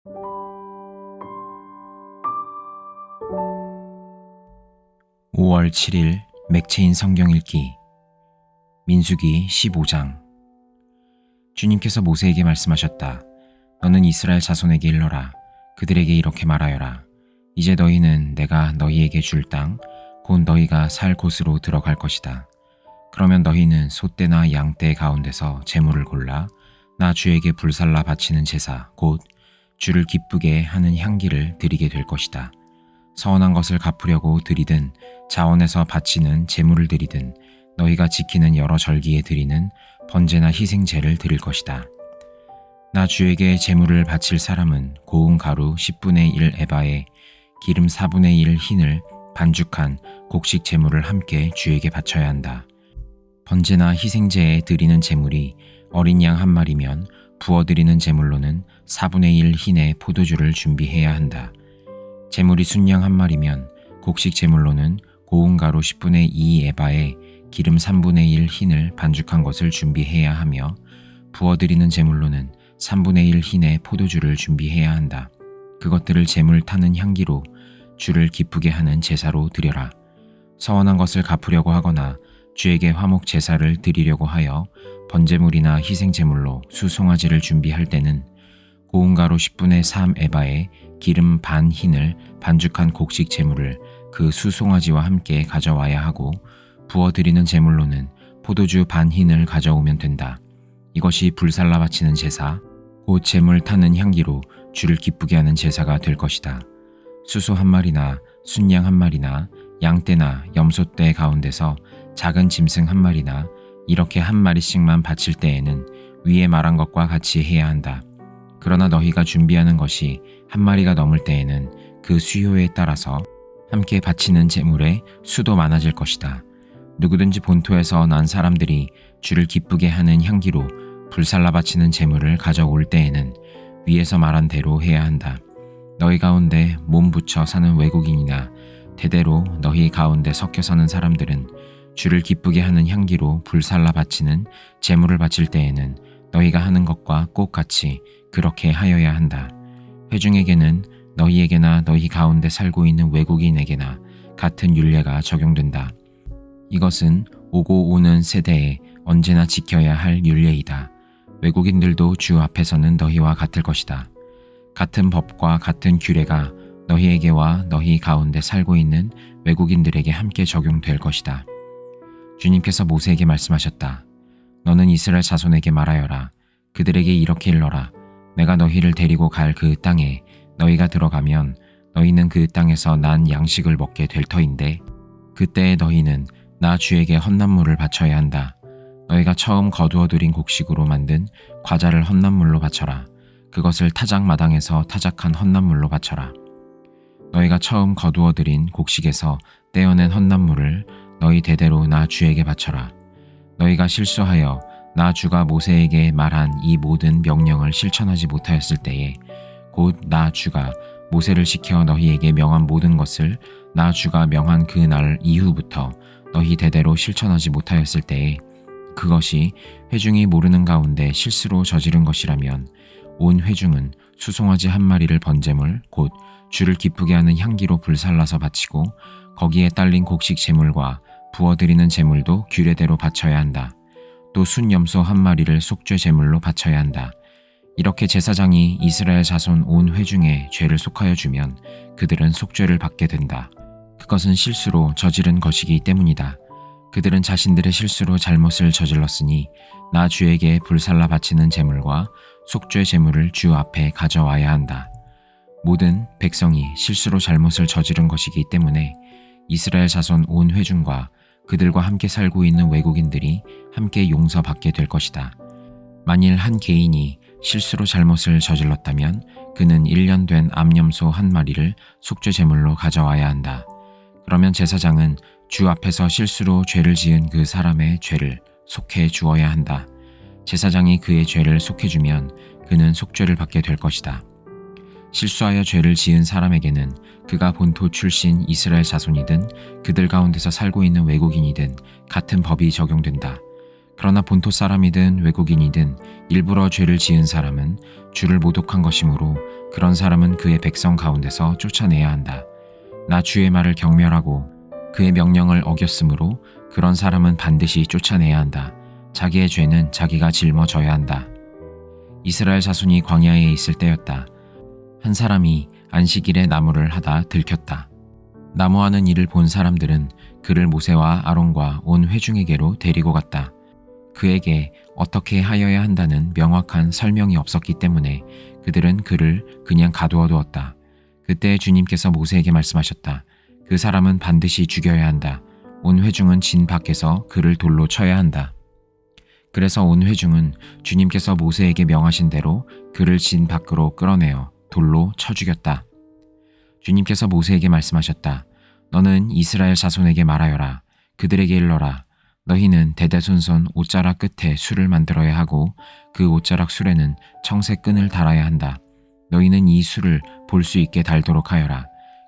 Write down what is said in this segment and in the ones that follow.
(5월 7일) 맥체인 성경 읽기. 민수기 15장. 주님께서 모세에게 말씀하셨다. 너는 이스라엘 자손에게 일러라. 그들에게 이렇게 말하여라. 이제 너희는 내가 너희에게 줄 땅, 곧 너희가 살 곳으로 들어갈 것이다. 그러면 너희는 소떼나 양떼 가운데서 제물을 골라 나 주에게 불살라 바치는 제사, 곧 주를 기쁘게 하는 향기를 드리게 될 것이다. 서원한 것을 갚으려고 드리든 자원에서 바치는 제물을 드리든 너희가 지키는 여러 절기에 드리는 번제나 희생제를 드릴 것이다. 나 주에게 제물을 바칠 사람은 고운 가루 10분의 1 에바에 기름 4분의 1 흰을 반죽한 곡식 제물을 함께 주에게 바쳐야 한다. 번제나 희생제에 드리는 제물이 어린 양 한 마리면 부어드리는 제물로는 4분의 1 흰의 포도주를 준비해야 한다. 제물이 순양 한 마리면 곡식 제물로는 고운 가루 10분의 2 에바에 기름 3분의 1 흰을 반죽한 것을 준비해야 하며 부어드리는 제물로는 3분의 1 흰의 포도주를 준비해야 한다. 그것들을 제물 타는 향기로 주를 기쁘게 하는 제사로 드려라. 서원한 것을 갚으려고 하거나 주에게 화목 제사를 드리려고 하여 번제물이나 희생제물로 수송아지를 준비할 때는 고운 가루 10분의 3 에바에 기름 반 흰을 반죽한 곡식 제물을 그 수송아지와 함께 가져와야 하고 부어드리는 제물로는 포도주 반 흰을 가져오면 된다. 이것이 불살라 바치는 제사, 곧 제물 타는 향기로 주를 기쁘게 하는 제사가 될 것이다. 수소 한 마리나 순양 한 마리나 양떼나 염소떼 가운데서 작은 짐승 한 마리나 이렇게 한 마리씩만 바칠 때에는 위에 말한 것과 같이 해야 한다. 그러나 너희가 준비하는 것이 한 마리가 넘을 때에는 그 수요에 따라서 함께 바치는 제물의 수도 많아질 것이다. 누구든지 본토에서 난 사람들이 주를 기쁘게 하는 향기로 불살라 바치는 제물을 가져올 때에는 위에서 말한 대로 해야 한다. 너희 가운데 몸 붙여 사는 외국인이나 대대로 너희 가운데 섞여 사는 사람들은 주를 기쁘게 하는 향기로 불살라 바치는 제물을 바칠 때에는 너희가 하는 것과 꼭 같이 그렇게 하여야 한다. 회중에게는 너희에게나 너희 가운데 살고 있는 외국인에게나 같은 율례가 적용된다. 이것은 오고 오는 세대에 언제나 지켜야 할 율례이다. 외국인들도 주 앞에서는 너희와 같을 것이다. 같은 법과 같은 규례가 너희에게와 너희 가운데 살고 있는 외국인들에게 함께 적용될 것이다. 주님께서 모세에게 말씀하셨다. 너는 이스라엘 자손에게 말하여라. 그들에게 이렇게 일러라. 내가 너희를 데리고 갈 그 땅에 너희가 들어가면 너희는 그 땅에서 난 양식을 먹게 될 터인데 그때에 너희는 나 주에게 헌난물을 바쳐야 한다. 너희가 처음 거두어들인 곡식으로 만든 과자를 헌난물로 바쳐라. 그것을 타작 마당에서 타작한 헌난물로 바쳐라. 너희가 처음 거두어들인 곡식에서 떼어낸 헌난물을 너희 대대로 나 주에게 바쳐라. 너희가 실수하여 나 주가 모세에게 말한 이 모든 명령을 실천하지 못하였을 때에 곧 나 주가 모세를 시켜 너희에게 명한 모든 것을 나 주가 명한 그 날 이후부터 너희 대대로 실천하지 못하였을 때에 그것이 회중이 모르는 가운데 실수로 저지른 것이라면 온 회중은 수송아지 한 마리를 번제물 곧 주를 기쁘게 하는 향기로 불살라서 바치고 거기에 딸린 곡식 제물과 부어드리는 제물도 규례대로 바쳐야 한다. 또 순염소 한 마리를 속죄 제물로 바쳐야 한다. 이렇게 제사장이 이스라엘 자손 온 회중에 죄를 속하여 주면 그들은 속죄를 받게 된다. 그것은 실수로 저지른 것이기 때문이다. 그들은 자신들의 실수로 잘못을 저질렀으니 나 주에게 불살라 바치는 제물과 속죄 제물을 주 앞에 가져와야 한다. 모든 백성이 실수로 잘못을 저지른 것이기 때문에 이스라엘 자손 온 회중과 그들과 함께 살고 있는 외국인들이 함께 용서받게 될 것이다. 만일 한 개인이 실수로 잘못을 저질렀다면 그는 1년 된 암염소 한 마리를 속죄 제물로 가져와야 한다. 그러면 제사장은 주 앞에서 실수로 죄를 지은 그 사람의 죄를 속해 주어야 한다. 제사장이 그의 죄를 속해주면 그는 속죄를 받게 될 것이다. 실수하여 죄를 지은 사람에게는 그가 본토 출신 이스라엘 자손이든 그들 가운데서 살고 있는 외국인이든 같은 법이 적용된다. 그러나 본토 사람이든 외국인이든 일부러 죄를 지은 사람은 주를 모독한 것이므로 그런 사람은 그의 백성 가운데서 쫓아내야 한다. 나 주의 말을 경멸하고 그의 명령을 어겼으므로 그런 사람은 반드시 쫓아내야 한다. 자기의 죄는 자기가 짊어져야 한다. 이스라엘 자손이 광야에 있을 때였다. 한 사람이 안식일에 나무를 하다 들켰다. 나무하는 일을 본 사람들은 그를 모세와 아론과 온 회중에게로 데리고 갔다. 그에게 어떻게 하여야 한다는 명확한 설명이 없었기 때문에 그들은 그를 그냥 가두어 두었다. 그때 주님께서 모세에게 말씀하셨다. 그 사람은 반드시 죽여야 한다. 온 회중은 진 밖에서 그를 돌로 쳐야 한다. 그래서 온 회중은 주님께서 모세에게 명하신 대로 그를 진 밖으로 끌어내어 돌로 쳐 죽였다. 주님께서 모세에게 말씀하셨다. 너는 이스라엘 자손에게 말하여라. 그들에게 일러라. 너희는 대대손손 옷자락 끝에 술을 만들어야 하고 그 옷자락 술에는 청색 끈을 달아야 한다. 너희는 이 술을 볼 수 있게 달도록 하여라.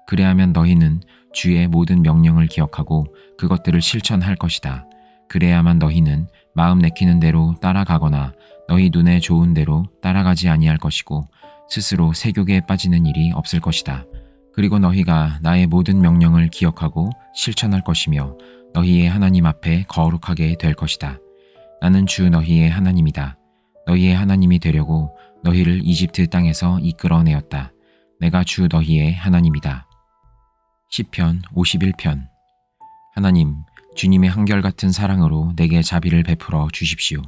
그래야면 너희는 주의 모든 명령을 기억하고 그것들을 실천할 것이다. 그래야만 너희는 마음 내키는 대로 따라가거나 너희 눈에 좋은 대로 따라가지 아니할 것이고 스스로 세욕에 빠지는 일이 없을 것이다. 그리고 너희가 나의 모든 명령을 기억하고 실천할 것이며 너희의 하나님 앞에 거룩하게 될 것이다. 나는 주 너희의 하나님이다. 너희의 하나님이 되려고 너희를 이집트 땅에서 이끌어내었다. 내가 주 너희의 하나님이다. 시편 51편. 하나님, 주님의 한결같은 사랑으로 내게 자비를 베풀어 주십시오.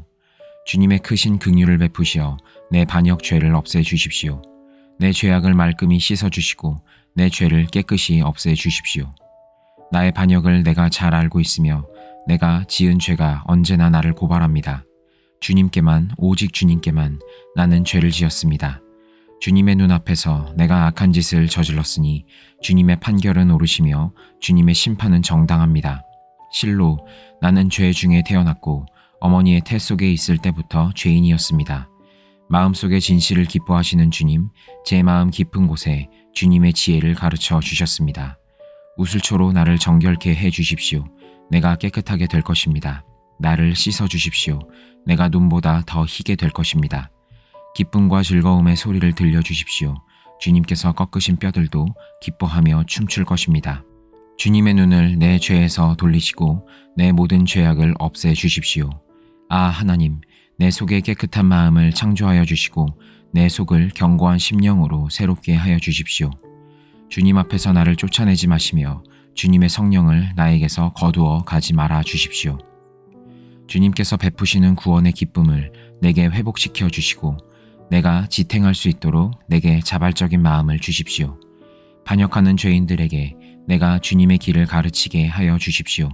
주님의 크신 긍휼을 베푸시어 내 반역 죄를 없애 주십시오. 내 죄악을 말끔히 씻어 주시고 내 죄를 깨끗이 없애 주십시오. 나의 반역을 내가 잘 알고 있으며 내가 지은 죄가 언제나 나를 고발합니다. 주님께만, 오직 주님께만 나는 죄를 지었습니다. 주님의 눈앞에서 내가 악한 짓을 저질렀으니 주님의 판결은 옳으시며 주님의 심판은 정당합니다. 실로 나는 죄 중에 태어났고 어머니의 태 속에 있을 때부터 죄인이었습니다. 마음속의 진실을 기뻐하시는 주님, 제 마음 깊은 곳에 주님의 지혜를 가르쳐 주셨습니다. 우슬초로 나를 정결케 해 주십시오. 내가 깨끗하게 될 것입니다. 나를 씻어 주십시오. 내가 눈보다 더 희게 될 것입니다. 기쁨과 즐거움의 소리를 들려주십시오. 주님께서 꺾으신 뼈들도 기뻐하며 춤출 것입니다. 주님의 눈을 내 죄에서 돌리시고 내 모든 죄악을 없애 주십시오. 아, 하나님, 내 속에 깨끗한 마음을 창조하여 주시고 내 속을 견고한 심령으로 새롭게 하여 주십시오. 주님 앞에서 나를 쫓아내지 마시며 주님의 성령을 나에게서 거두어 가지 말아 주십시오. 주님께서 베푸시는 구원의 기쁨을 내게 회복시켜 주시고 내가 지탱할 수 있도록 내게 자발적인 마음을 주십시오. 반역하는 죄인들에게 내가 주님의 길을 가르치게 하여 주십시오.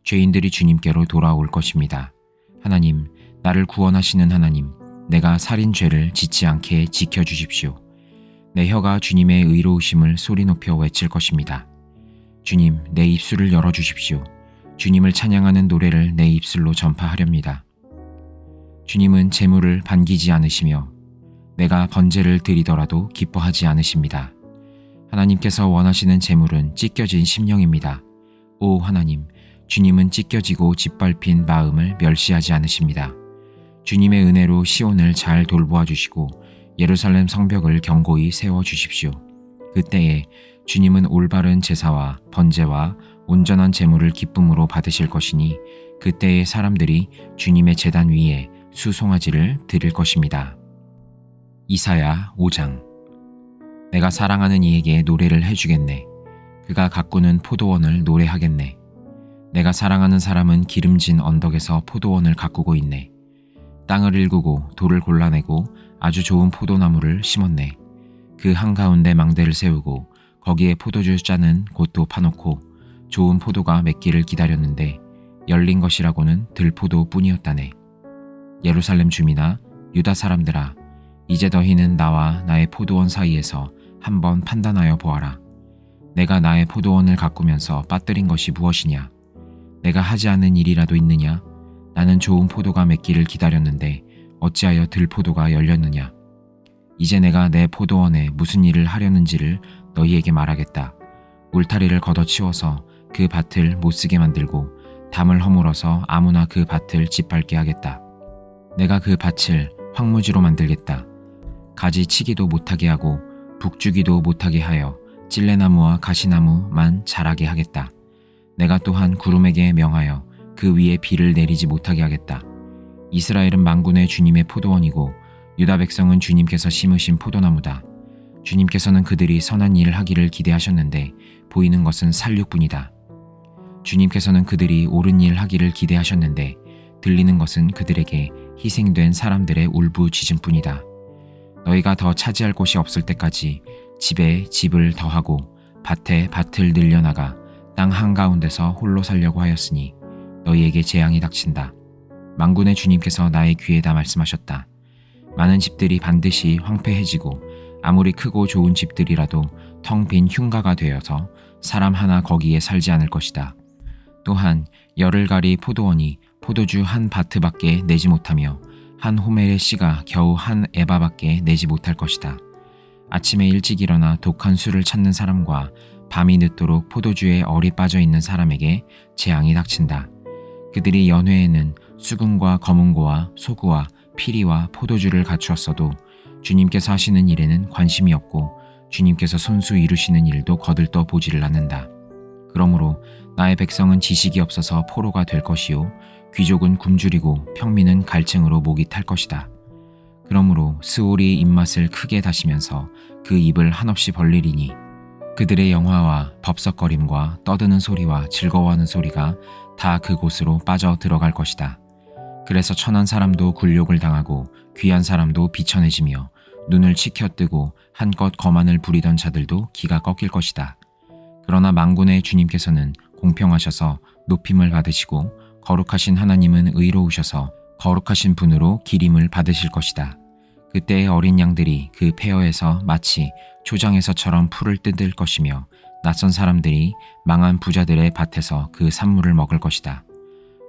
죄인들이 주님께로 돌아올 것입니다. 하나님, 나를 구원하시는 하나님, 내가 살인 죄를 짓지 않게 지켜주십시오. 내 혀가 주님의 의로우심을 소리 높여 외칠 것입니다. 주님, 내 입술을 열어주십시오. 주님을 찬양하는 노래를 내 입술로 전파하렵니다. 주님은 재물을 반기지 않으시며 내가 번제를 드리더라도 기뻐하지 않으십니다. 하나님께서 원하시는 재물은 찢겨진 심령입니다. 오 하나님, 주님은 찢겨지고 짓밟힌 마음을 멸시하지 않으십니다. 주님의 은혜로 시온을 잘 돌보아 주시고 예루살렘 성벽을 견고히 세워 주십시오. 그때에 주님은 올바른 제사와 번제와 온전한 제물을 기쁨으로 받으실 것이니 그때의 사람들이 주님의 제단 위에 수송아지를 드릴 것입니다. 이사야 5장. 내가 사랑하는 이에게 노래를 해주겠네. 그가 가꾸는 포도원을 노래하겠네. 내가 사랑하는 사람은 기름진 언덕에서 포도원을 가꾸고 있네. 땅을 일구고 돌을 골라내고 아주 좋은 포도나무를 심었네. 그 한가운데 망대를 세우고 거기에 포도주 짜는 곳도 파놓고 좋은 포도가 맺기를 기다렸는데 열린 것이라고는 들포도 뿐이었다네. 예루살렘 주민아, 유다 사람들아, 이제 너희는 나와 나의 포도원 사이에서 한번 판단하여 보아라. 내가 나의 포도원을 가꾸면서 빠뜨린 것이 무엇이냐? 내가 하지 않은 일이라도 있느냐? 나는 좋은 포도가 맺기를 기다렸는데 어찌하여 들포도가 열렸느냐? 이제 내가 내 포도원에 무슨 일을 하려는지를 너희에게 말하겠다. 울타리를 걷어치워서 그 밭을 못쓰게 만들고 담을 허물어서 아무나 그 밭을 짓밟게 하겠다. 내가 그 밭을 황무지로 만들겠다. 가지 치기도 못하게 하고 북주기도 못하게 하여 찔레나무와 가시나무만 자라게 하겠다. 내가 또한 구름에게 명하여 그 위에 비를 내리지 못하게 하겠다. 이스라엘은 만군의 주님의 포도원이고 유다 백성은 주님께서 심으신 포도나무다. 주님께서는 그들이 선한 일을 하기를 기대하셨는데 보이는 것은 살육뿐이다. 주님께서는 그들이 옳은 일을 하기를 기대하셨는데 들리는 것은 그들에게 희생된 사람들의 울부짖음뿐이다. 너희가 더 차지할 곳이 없을 때까지 집에 집을 더하고 밭에 밭을 늘려나가 땅 한가운데서 홀로 살려고 하였으니 너희에게 재앙이 닥친다. 만군의 주님께서 나의 귀에다 말씀하셨다. 많은 집들이 반드시 황폐해지고 아무리 크고 좋은 집들이라도 텅 빈 흉가가 되어서 사람 하나 거기에 살지 않을 것이다. 또한 열흘가리 포도원이 포도주 한 바트밖에 내지 못하며 한 호멜의 씨가 겨우 한 에바밖에 내지 못할 것이다. 아침에 일찍 일어나 독한 술을 찾는 사람과 밤이 늦도록 포도주에 얼이 빠져 있는 사람에게 재앙이 닥친다. 그들이 연회에는 수금과 검은고와 소구와 피리와 포도주를 갖추었어도 주님께서 하시는 일에는 관심이 없고 주님께서 손수 이루시는 일도 거들떠 보지를 않는다. 그러므로 나의 백성은 지식이 없어서 포로가 될 것이요 귀족은 굶주리고 평민은 갈증으로 목이 탈 것이다. 그러므로 스올이 입맛을 크게 다시면서 그 입을 한없이 벌리리니 그들의 영화와 법석거림과 떠드는 소리와 즐거워하는 소리가 다 그곳으로 빠져 들어갈 것이다. 그래서 천한 사람도 굴욕을 당하고 귀한 사람도 비천해지며 눈을 치켜뜨고 한껏 거만을 부리던 자들도 기가 꺾일 것이다. 그러나 만군의 주님께서는 공평하셔서 높임을 받으시고 거룩하신 하나님은 의로우셔서 거룩하신 분으로 기림을 받으실 것이다. 그때의 어린 양들이 그 폐허에서 마치 초장에서처럼 풀을 뜯을 것이며 낯선 사람들이 망한 부자들의 밭에서 그 산물을 먹을 것이다.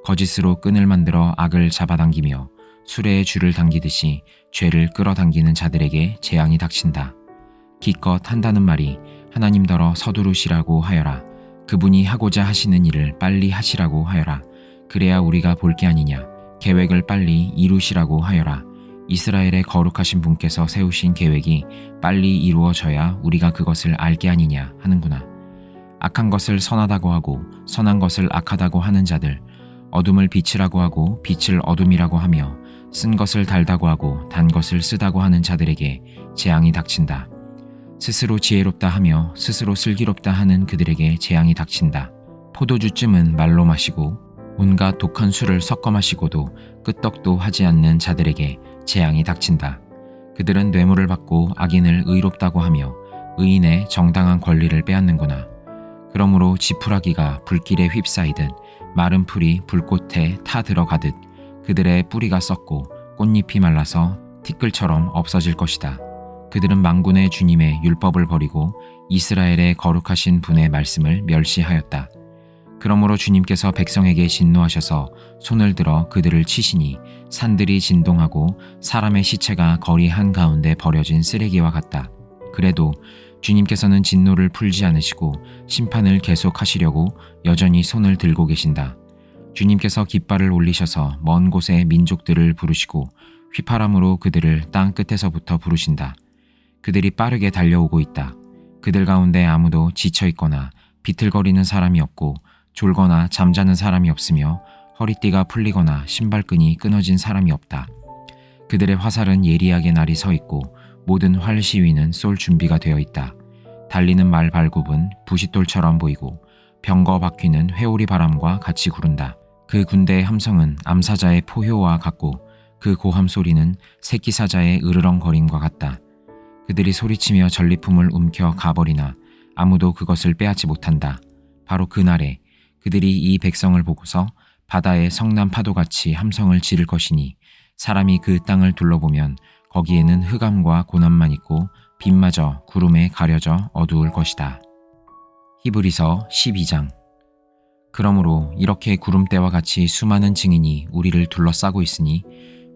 거짓으로 끈을 만들어 악을 잡아당기며 수레에 줄을 당기듯이 죄를 끌어당기는 자들에게 재앙이 닥친다. 기껏 한다는 말이 하나님더러 서두르시라고 하여라. 그분이 하고자 하시는 일을 빨리 하시라고 하여라. 그래야 우리가 볼 게 아니냐. 계획을 빨리 이루시라고 하여라. 이스라엘의 거룩하신 분께서 세우신 계획이 빨리 이루어져야 우리가 그것을 알게 아니냐 하는구나. 악한 것을 선하다고 하고 선한 것을 악하다고 하는 자들, 어둠을 빛이라고 하고 빛을 어둠이라고 하며 쓴 것을 달다고 하고 단 것을 쓰다고 하는 자들에게 재앙이 닥친다. 스스로 지혜롭다 하며 스스로 슬기롭다 하는 그들에게 재앙이 닥친다. 포도주쯤은 말로 마시고 온갖 독한 술을 섞어 마시고도 끄떡도 하지 않는 자들에게 재앙이 닥친다. 그들은 뇌물을 받고 악인을 의롭다고 하며 의인의 정당한 권리를 빼앗는구나. 그러므로 지푸라기가 불길에 휩싸이듯 마른 풀이 불꽃에 타 들어가듯 그들의 뿌리가 썩고 꽃잎이 말라서 티끌처럼 없어질 것이다. 그들은 만군의 주님의 율법을 버리고 이스라엘의 거룩하신 분의 말씀을 멸시하였다. 그러므로 주님께서 백성에게 진노하셔서 손을 들어 그들을 치시니 산들이 진동하고 사람의 시체가 거리 한가운데 버려진 쓰레기와 같다. 그래도 주님께서는 진노를 풀지 않으시고 심판을 계속하시려고 여전히 손을 들고 계신다. 주님께서 깃발을 올리셔서 먼 곳의 민족들을 부르시고 휘파람으로 그들을 땅 끝에서부터 부르신다. 그들이 빠르게 달려오고 있다. 그들 가운데 아무도 지쳐있거나 비틀거리는 사람이 없고 졸거나 잠자는 사람이 없으며 허리띠가 풀리거나 신발끈이 끊어진 사람이 없다. 그들의 화살은 예리하게 날이 서 있고 모든 활 시위는 쏠 준비가 되어 있다. 달리는 말 발굽은 부싯돌처럼 보이고 병거 바퀴는 회오리 바람과 같이 구른다. 그 군대의 함성은 암사자의 포효와 같고 그 고함 소리는 새끼 사자의 으르렁거림과 같다. 그들이 소리치며 전리품을 움켜 가버리나 아무도 그것을 빼앗지 못한다. 바로 그날에 그들이 이 백성을 보고서 바다의 성난 파도같이 함성을 지를 것이니 사람이 그 땅을 둘러보면 거기에는 흑암과 고난만 있고 빛마저 구름에 가려져 어두울 것이다. 히브리서 12장. 그러므로 이렇게 구름대와 같이 수많은 증인이 우리를 둘러싸고 있으니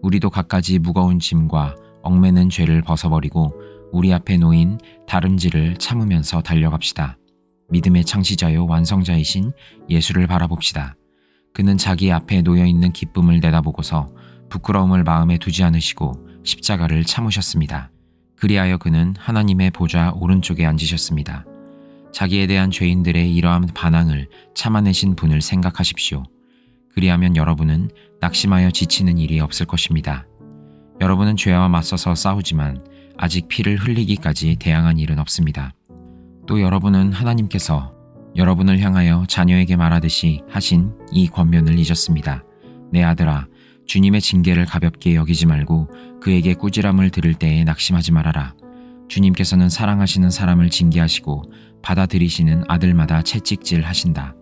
우리도 갖가지 무거운 짐과 얽매는 죄를 벗어버리고 우리 앞에 놓인 다름질을 참으면서 달려갑시다. 믿음의 창시자요 완성자이신 예수를 바라봅시다. 그는 자기 앞에 놓여있는 기쁨을 내다보고서 부끄러움을 마음에 두지 않으시고 십자가를 참으셨습니다. 그리하여 그는 하나님의 보좌 오른쪽에 앉으셨습니다. 자기에 대한 죄인들의 이러한 반항을 참아내신 분을 생각하십시오. 그리하면 여러분은 낙심하여 지치는 일이 없을 것입니다. 여러분은 죄와 맞서서 싸우지만 아직 피를 흘리기까지 대항한 일은 없습니다. 또 여러분은 하나님께서 여러분을 향하여 자녀에게 말하듯이 하신 이 권면을 잊었습니다. 내 아들아, 주님의 징계를 가볍게 여기지 말고 그에게 꾸지람을 들을 때에 낙심하지 말아라. 주님께서는 사랑하시는 사람을 징계하시고 받아들이시는 아들마다 채찍질 하신다.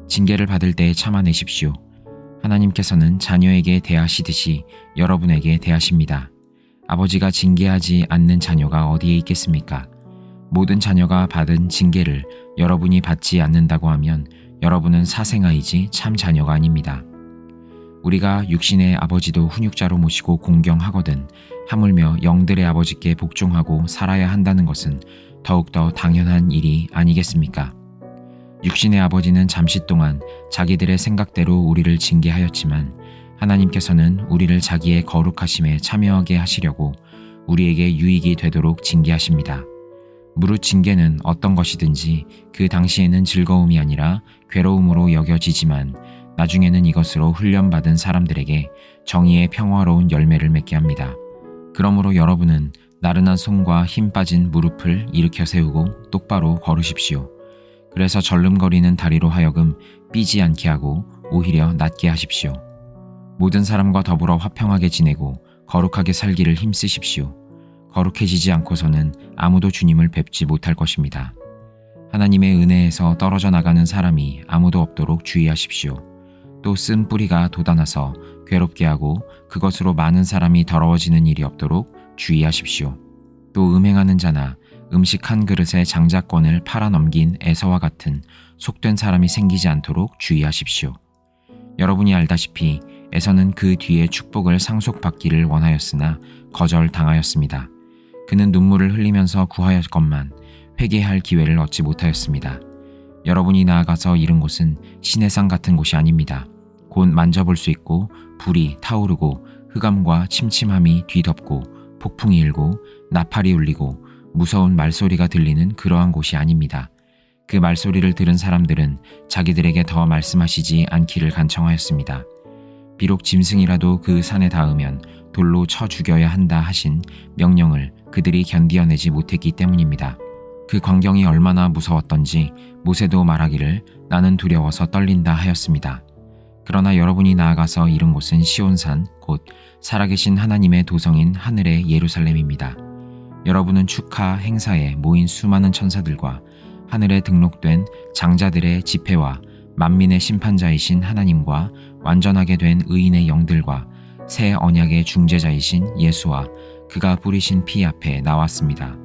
징계를 받을 때에 참아내십시오. 하나님께서는 자녀에게 대하시듯이 여러분에게 대하십니다. 아버지가 징계하지 않는 자녀가 어디에 있겠습니까? 모든 자녀가 받은 징계를 여러분이 받지 않는다고 하면 여러분은 사생아이지 참 자녀가 아닙니다. 우리가 육신의 아버지도 훈육자로 모시고 공경하거든 하물며 영들의 아버지께 복종하고 살아야 한다는 것은 더욱더 당연한 일이 아니겠습니까? 육신의 아버지는 잠시 동안 자기들의 생각대로 우리를 징계하였지만 하나님께서는 우리를 자기의 거룩하심에 참여하게 하시려고 우리에게 유익이 되도록 징계하십니다. 무릇 징계는 어떤 것이든지 그 당시에는 즐거움이 아니라 괴로움으로 여겨지지만 나중에는 이것으로 훈련받은 사람들에게 정의의 평화로운 열매를 맺게 합니다. 그러므로 여러분은 나른한 손과 힘 빠진 무릎을 일으켜 세우고 똑바로 걸으십시오. 그래서 절름거리는 다리로 하여금 삐지 않게 하고 오히려 낫게 하십시오. 모든 사람과 더불어 화평하게 지내고 거룩하게 살기를 힘쓰십시오. 거룩해지지 않고서는 아무도 주님을 뵙지 못할 것입니다. 하나님의 은혜에서 떨어져 나가는 사람이 아무도 없도록 주의하십시오. 또 쓴 뿌리가 돋아나서 괴롭게 하고 그것으로 많은 사람이 더러워지는 일이 없도록 주의하십시오. 또 음행하는 자나 음식 한 그릇에 장자권을 팔아넘긴 에서와 같은 속된 사람이 생기지 않도록 주의하십시오. 여러분이 알다시피 에서는 그 뒤에 축복을 상속받기를 원하였으나 거절당하였습니다. 그는 눈물을 흘리면서 구하였건만 회개할 기회를 얻지 못하였습니다. 여러분이 나아가서 이른 곳은 시내산 같은 곳이 아닙니다. 곧 만져볼 수 있고 불이 타오르고 흑암과 침침함이 뒤덮고 폭풍이 일고 나팔이 울리고 무서운 말소리가 들리는 그러한 곳이 아닙니다. 그 말소리를 들은 사람들은 자기들에게 더 말씀하시지 않기를 간청하였습니다. 비록 짐승이라도 그 산에 닿으면 돌로 쳐 죽여야 한다 하신 명령을 그들이 견디어내지 못했기 때문입니다. 그 광경이 얼마나 무서웠던지 모세도 말하기를 나는 두려워서 떨린다 하였습니다. 그러나 여러분이 나아가서 이른 곳은 시온산 곧 살아계신 하나님의 도성인 하늘의 예루살렘입니다. 여러분은 축하 행사에 모인 수많은 천사들과 하늘에 등록된 장자들의 집회와 만민의 심판자이신 하나님과 완전하게 된 의인의 영들과 새 언약의 중재자이신 예수와 그가 뿌리신 피 앞에 나왔습니다.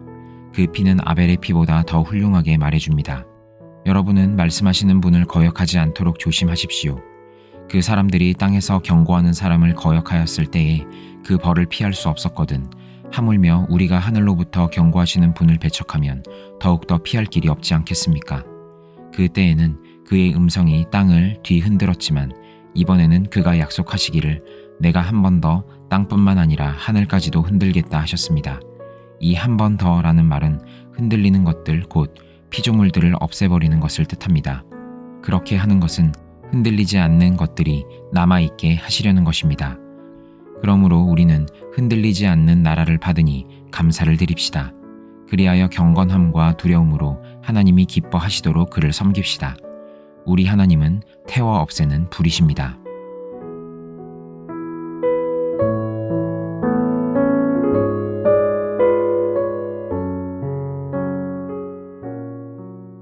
그 피는 아벨의 피보다 더 훌륭하게 말해줍니다. 여러분은 말씀하시는 분을 거역하지 않도록 조심하십시오. 그 사람들이 땅에서 경고하는 사람을 거역하였을 때에 그 벌을 피할 수 없었거든 하물며 우리가 하늘로부터 경고하시는 분을 배척하면 더욱더 피할 길이 없지 않겠습니까? 그 때에는 그의 음성이 땅을 뒤흔들었지만 이번에는 그가 약속하시기를 내가 한 번 더 땅뿐만 아니라 하늘까지도 흔들겠다 하셨습니다. 이 한 번 더라는 말은 흔들리는 것들 곧 피조물들을 없애버리는 것을 뜻합니다. 그렇게 하는 것은 흔들리지 않는 것들이 남아있게 하시려는 것입니다. 그러므로 우리는 흔들리지 않는 나라를 받으니 감사를 드립시다. 그리하여 경건함과 두려움으로 하나님이 기뻐하시도록 그를 섬깁시다. 우리 하나님은 태워 없애는 불이십니다.